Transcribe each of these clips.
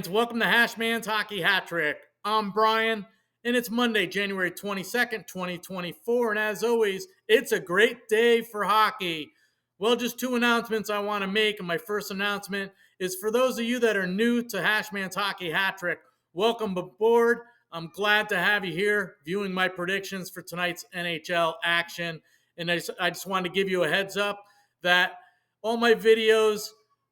fans, welcome to Hashmans Hockey Hat-trick. I'm Brian, and it's Monday, January 22nd, 2024, and as always, it's a great day for hockey. Well, just two announcements I want to make, and my first announcement is for those of you that are new to Hashmans Hockey Hat-trick, welcome aboard. I'm glad to have you here viewing my predictions for tonight's NHL action, and I just wanted to give you a heads up that all my videos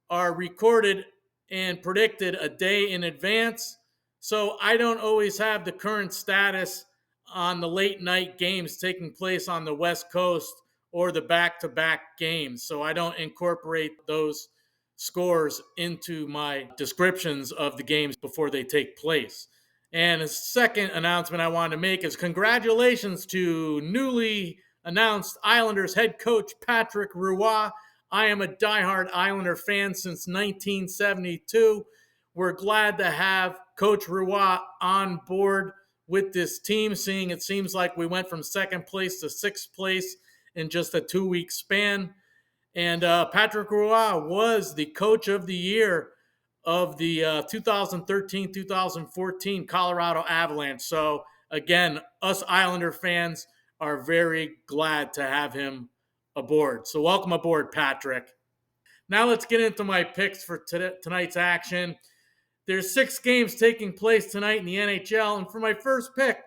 are recorded and predicted a day in advance. So I don't always have the current status on the late night games taking place on the West Coast or the back-to-back games. So I don't incorporate those scores into my descriptions of the games before they take place. And a second announcement I wanted to make is congratulations to newly announced Islanders head coach Patrick Roy. I am a diehard Islander fan since 1972. We're glad to have Coach Roy on board with this team, seeing it seems like we went from second place to sixth place in just a 2-week span. And Patrick Roy was the coach of the year of the 2013-2014 Colorado Avalanche. So again, us Islander fans are very glad to have him aboard. So welcome aboard, Patrick. Now let's get into my picks for tonight's action. There's 6 games taking place tonight in the NHL, and for my first pick,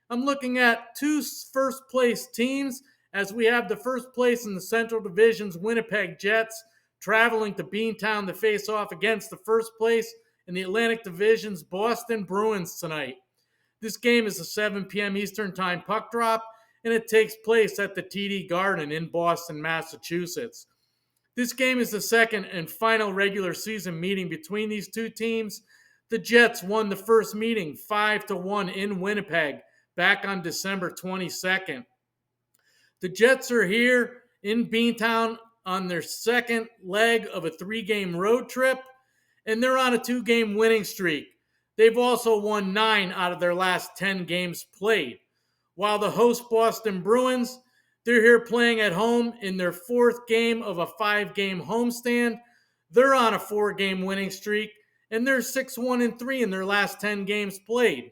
I'm looking at 2 first-place teams as we have the first place in the Central Division's Winnipeg Jets traveling to Beantown to face off against the first place in the Atlantic Division's Boston Bruins tonight. This game is a 7 p.m. Eastern Time puck drop, and it takes place at the TD Garden in Boston, Massachusetts. This game is the second and final regular season meeting between these two teams. The Jets won the first meeting 5-1 in Winnipeg back on December 22nd. The Jets are here in Beantown on their second leg of a 3-game road trip, and they're on a 2-game winning streak. They've also won 9 out of their last 10 games played. While the host Boston Bruins, they're here playing at home in their 4th game of a 5-game homestand. They're on a 4-game winning streak, and they're 6-1-3 in their last 10 games played.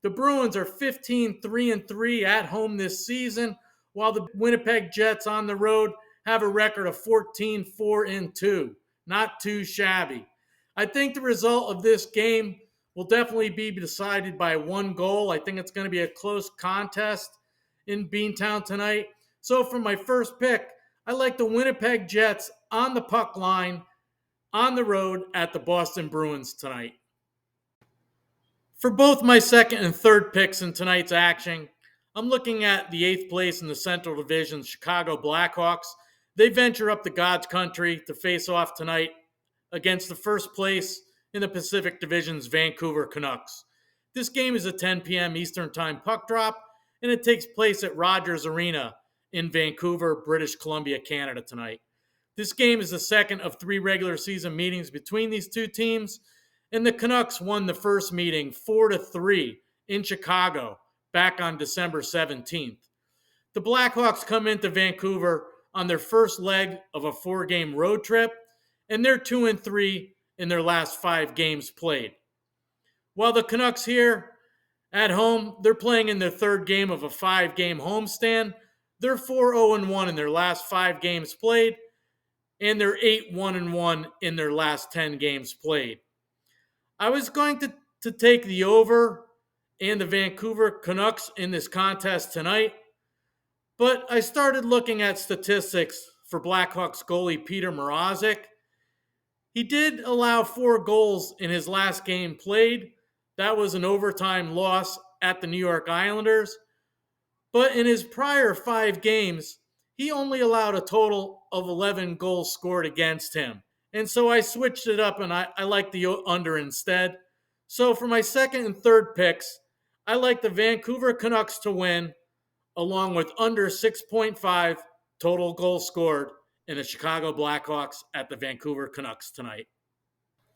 The Bruins are 15-3-3 at home this season, while the Winnipeg Jets on the road have a record of 14-4-2. Not too shabby. I think the result of this game will definitely be decided by 1 goal. I think it's going to be a close contest in Beantown tonight. So for my first pick, I like the Winnipeg Jets on the puck line on the road at the Boston Bruins tonight. For both my second and third picks in tonight's action, I'm looking at the 8th place in the Central Division's Chicago Blackhawks. They venture up to God's country to face off tonight against the first place in the Pacific Division's Vancouver Canucks. This game is a 10 p.m. Eastern Time puck drop, and it takes place at Rogers Arena in Vancouver, British Columbia, Canada tonight. This game is the second of 3 regular season meetings between these two teams, and the Canucks won the first meeting 4-3 in Chicago back on December 17th. The Blackhawks come into Vancouver on their first leg of a 4-game road trip, and they're 2-3 in their last 5 games played. While the Canucks here at home, they're playing in their 3rd game of a 5-game homestand. They're 4-0-1 in their last 5 games played, and they're 8-1-1 in their last 10 games played. I was going to take the over and the Vancouver Canucks in this contest tonight, but I started looking at statistics for Blackhawks goalie Peter Mrazek. He did allow 4 goals in his last game played. That was an overtime loss at the New York Islanders. But in his prior 5 games, he only allowed a total of 11 goals scored against him. And so I switched it up and I like the under instead. So for my second and third picks, I like the Vancouver Canucks to win, along with under 6.5 total goals scored in the Chicago Blackhawks at the Vancouver Canucks tonight.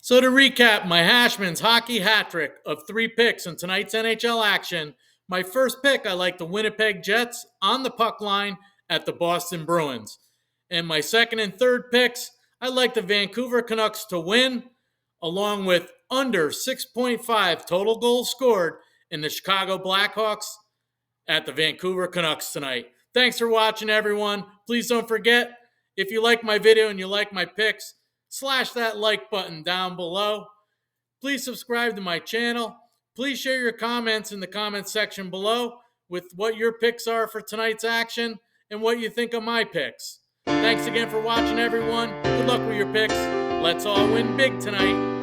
So to recap my Hashmans Hockey Hat-trick of 3 picks in tonight's NHL action, my first pick, I like the Winnipeg Jets on the puck line at the Boston Bruins. And my second and third picks, I like the Vancouver Canucks to win, along with under 6.5 total goals scored in the Chicago Blackhawks at the Vancouver Canucks tonight. Thanks for watching, everyone. Please don't forget, if you like my video and you like my picks, slash that like button down below. Please subscribe to my channel. Please share your comments in the comments section below with what your picks are for tonight's action and what you think of my picks. Thanks again for watching, everyone. Good luck with your picks. Let's all win big tonight.